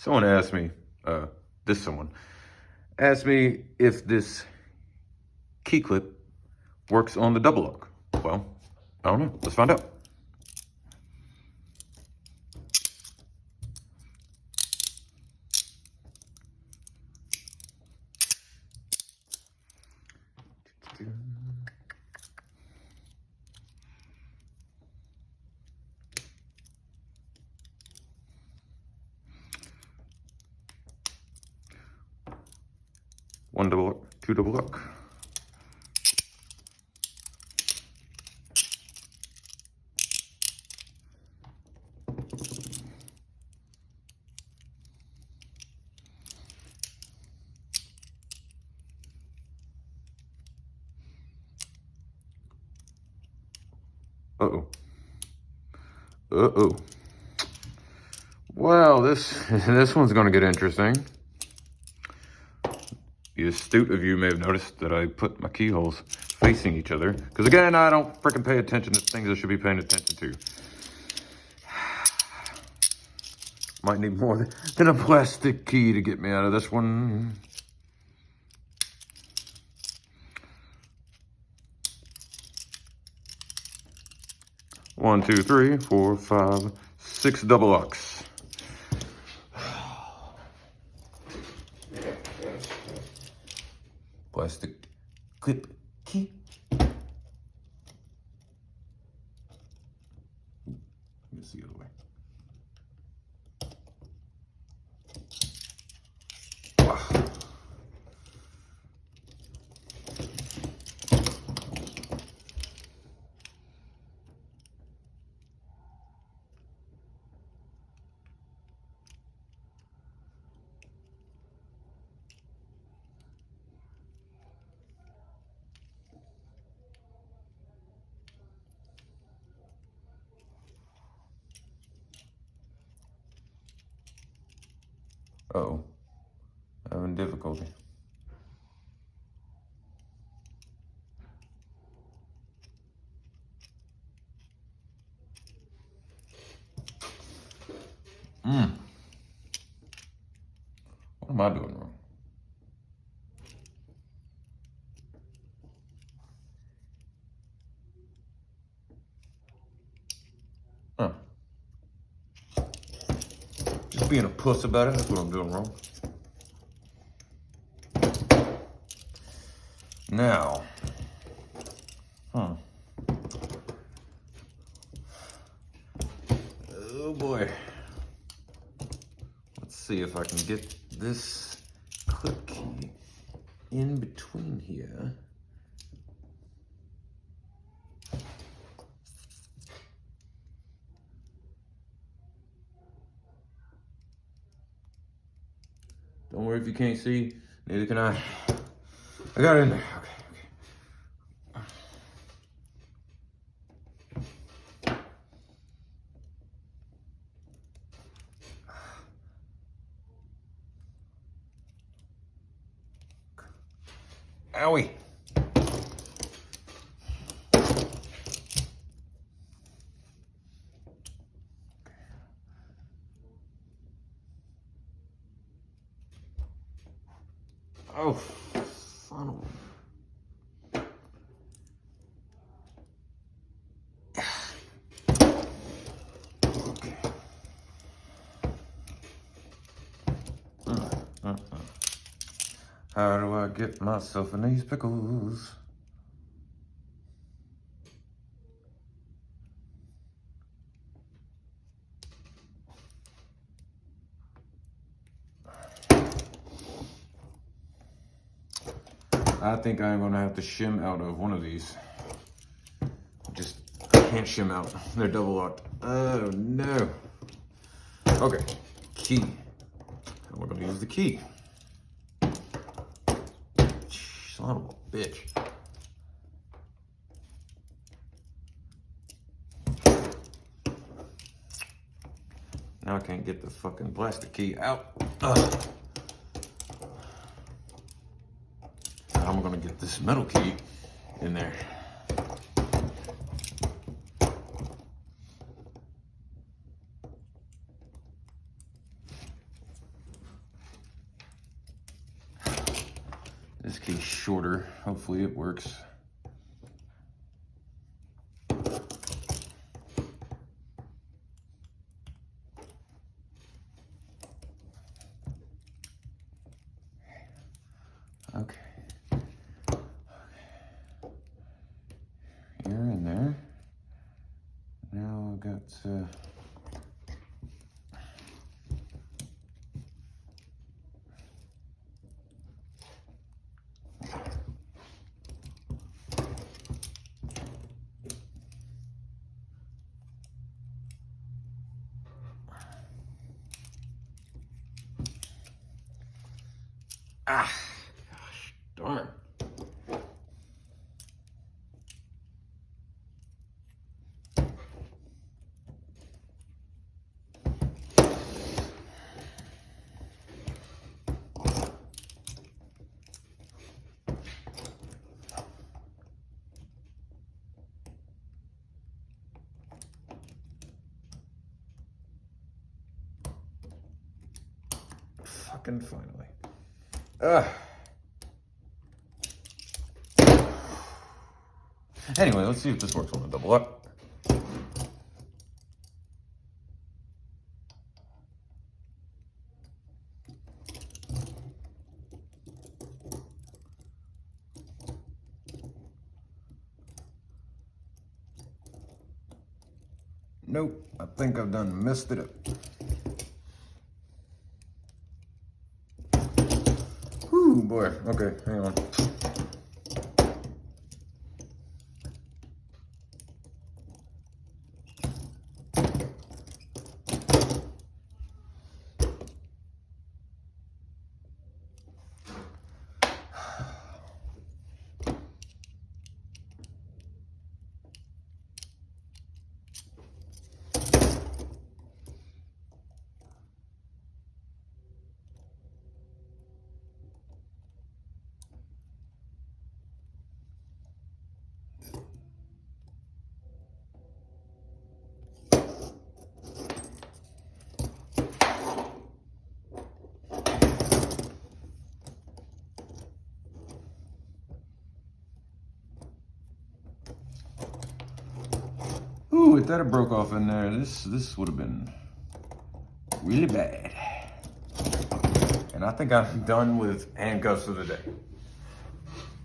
Someone asked me, someone asked me if this key clip works on the double lock. Well, I don't know. Let's find out. One double lock, two double lock. Uh-oh. Uh-oh. Well, this one's gonna get interesting. The astute of you may have noticed that I put my keyholes facing each other. Because again, I don't freaking pay attention to things I should be paying attention to. Might need more than a plastic key to get me out of this one. One, two, three, four, five, 6 double locks. Plastic clip key. It's the other way. Uh-oh, having difficulty. What am I doing wrong? Huh. Just being a puss about it, that's what I'm doing wrong. Now, oh boy. Let's see if I can get this clip key in between here. Don't worry if you can't see, neither can I. I got it in there. Owie. Oh, son of a... Okay. How do I get myself in these pickles? I think I'm gonna have to shim out of one of these. Just can't shim out. They're double locked. Oh no. Okay, key. We're gonna use the key. Son of a bitch. Now I can't get the fucking plastic key out. Ugh. Now I'm gonna get this metal key in there. This case shorter. Hopefully it works. Okay. Here and there. Now I've got gosh darn. Fucking finally. Anyway, let's see if this works on the double up. Nope, I think I've done messed it up. Whew, boy. Okay, hang on. Ooh, if that had broke off in there, this would have been really bad. And I think I'm done with handcuffs for the day.